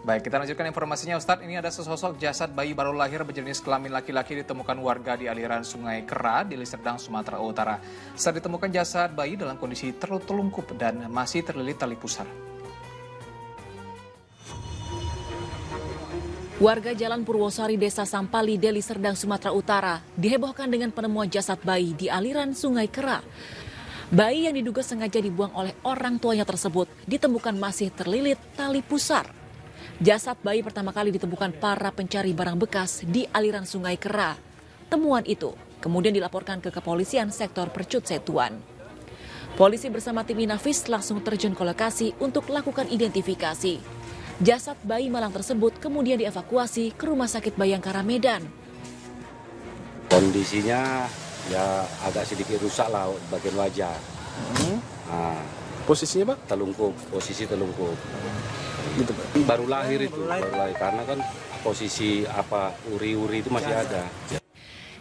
Baik, kita lanjutkan informasinya Ustadz. Ini ada sesosok jasad bayi baru lahir berjenis kelamin laki-laki ditemukan warga di aliran Sungai Kera di Deli Serdang, Sumatera Utara. Saat ditemukan jasad bayi dalam kondisi terlungkup dan masih terlilit tali pusar. Warga Jalan Purwosari, Desa Sampali, Deli Serdang, Sumatera Utara dihebohkan dengan penemuan jasad bayi di aliran Sungai Kera. Bayi yang diduga sengaja dibuang oleh orang tuanya tersebut ditemukan masih terlilit tali pusar. Jasad bayi pertama kali ditemukan para pencari barang bekas di aliran Sungai Kera. Temuan itu kemudian dilaporkan ke Kepolisian Sektor Percut Setuan. Polisi bersama tim Inafis langsung terjun ke lokasi untuk lakukan identifikasi. Jasad bayi malang tersebut kemudian dievakuasi ke Rumah Sakit Bayangkara Medan. Kondisinya ya agak sedikit rusak lah bagian wajah. Nah, posisinya Pak? telungkup, posisi telungkup. Gitu, baru lahir itu, baru lahir karena kan posisi uri-uri itu masih ada.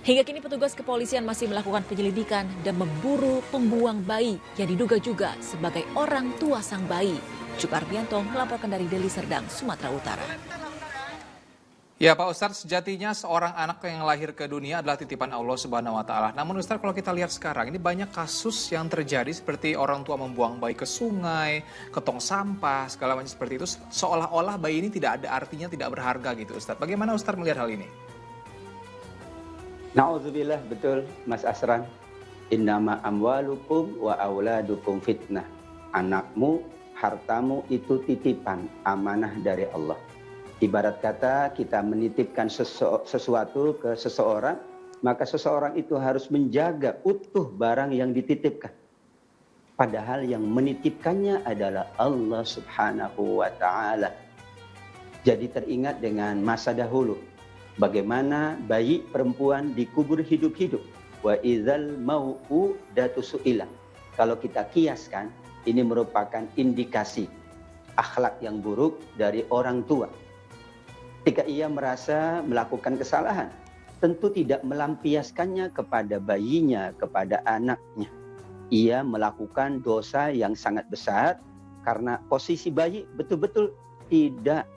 Hingga kini petugas kepolisian masih melakukan penyelidikan dan memburu pembuang bayi yang diduga juga sebagai orang tua sang bayi. Cuk Arbianto melaporkan dari Deli Serdang, Sumatera Utara. Ya Pak Ustadz, sejatinya seorang anak yang lahir ke dunia adalah titipan Allah Subhanahu wa Ta'ala. Namun Ustadz, kalau kita lihat sekarang ini banyak kasus yang terjadi seperti orang tua membuang bayi ke sungai, ke tong sampah, segala macam seperti itu. Seolah-olah bayi ini tidak ada artinya, tidak berharga gitu Ustadz. Bagaimana Ustadz melihat hal ini? Na'udzubillah, betul Mas Asran. Innama amwalukum wa auladukum fitnah. Anakmu, hartamu itu titipan, amanah dari Allah. Ibarat kata kita menitipkan sesuatu ke seseorang, maka seseorang itu harus menjaga utuh barang yang dititipkan. Padahal yang menitipkannya adalah Allah Subhanahu wa Ta'ala. Jadi teringat dengan masa dahulu, bagaimana bayi perempuan dikubur hidup-hidup. Wa idzal mau'udatu su'ilah. Kalau kita kiaskan, ini merupakan indikasi akhlak yang buruk dari orang tua. Ketika ia merasa melakukan kesalahan, tentu tidak melampiaskannya kepada bayinya, kepada anaknya. Ia melakukan dosa yang sangat besar karena posisi bayi betul-betul tidak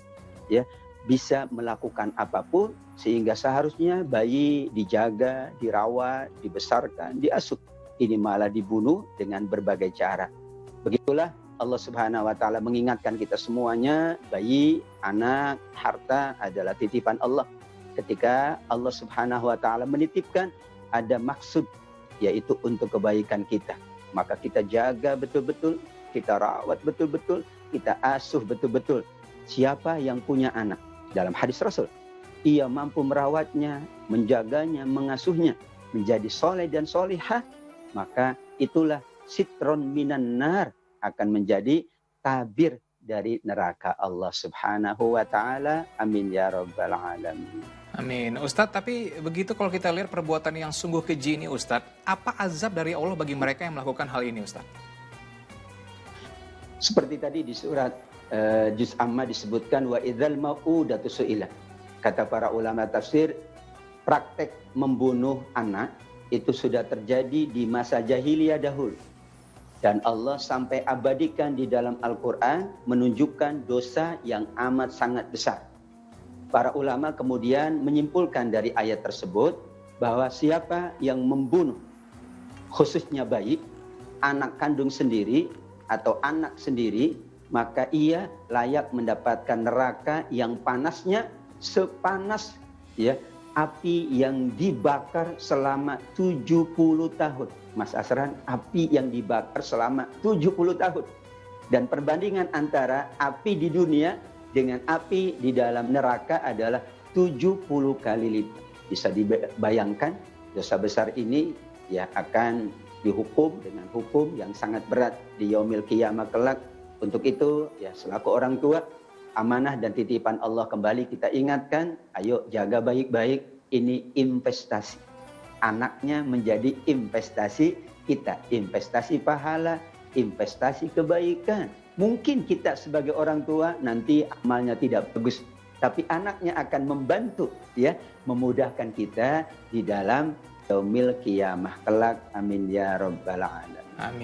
bisa melakukan apapun, sehingga seharusnya bayi dijaga, dirawat, dibesarkan, diasuh. Ini malah dibunuh dengan berbagai cara. Begitulah Allah Subhanahu wa Ta'ala mengingatkan kita semuanya, bayi, anak, harta adalah titipan Allah. Ketika Allah Subhanahu wa Ta'ala menitipkan, ada maksud, yaitu untuk kebaikan kita. Maka kita jaga betul-betul, kita rawat betul-betul, kita asuh betul-betul. Siapa yang punya anak? Dalam hadis Rasul, ia mampu merawatnya, menjaganya, mengasuhnya, menjadi soleh dan solihah, maka itulah sitron minan nar, akan menjadi tabir dari neraka Allah Subhanahu wa Ta'ala. Amin ya rabbal alamin. Amin. Ustadz, tapi begitu kalau kita lihat perbuatan yang sungguh keji ini Ustadz, apa azab dari Allah bagi mereka yang melakukan hal ini Ustadz? Seperti tadi di surat Juz Amma disebutkan, wa idzal mau'udatu su'ilah. Kata para ulama tafsir, praktek membunuh anak itu sudah terjadi di masa jahiliyah dahulu. Dan Allah sampai abadikan di dalam Al-Quran menunjukkan dosa yang amat sangat besar. Para ulama kemudian menyimpulkan dari ayat tersebut bahwa siapa yang membunuh, khususnya bayi, anak kandung sendiri atau anak sendiri, maka ia layak mendapatkan neraka yang panasnya sepanas api yang dibakar selama 70 tahun. Mas Asran, api yang dibakar selama 70 tahun. Dan perbandingan antara api di dunia dengan api di dalam neraka adalah 70 kali lipat. Bisa dibayangkan dosa besar ini akan dihukum dengan hukum yang sangat berat di yaumil qiyamah kelak. Untuk itu selaku orang tua, amanah dan titipan Allah kembali kita ingatkan, ayo jaga baik-baik, ini investasi. Anaknya menjadi investasi kita, investasi pahala, investasi kebaikan. Mungkin kita sebagai orang tua nanti amalnya tidak bagus, tapi anaknya akan membantu memudahkan kita di dalam yaumil qiyamah kelak. Amin ya rabbal alamin. Amin.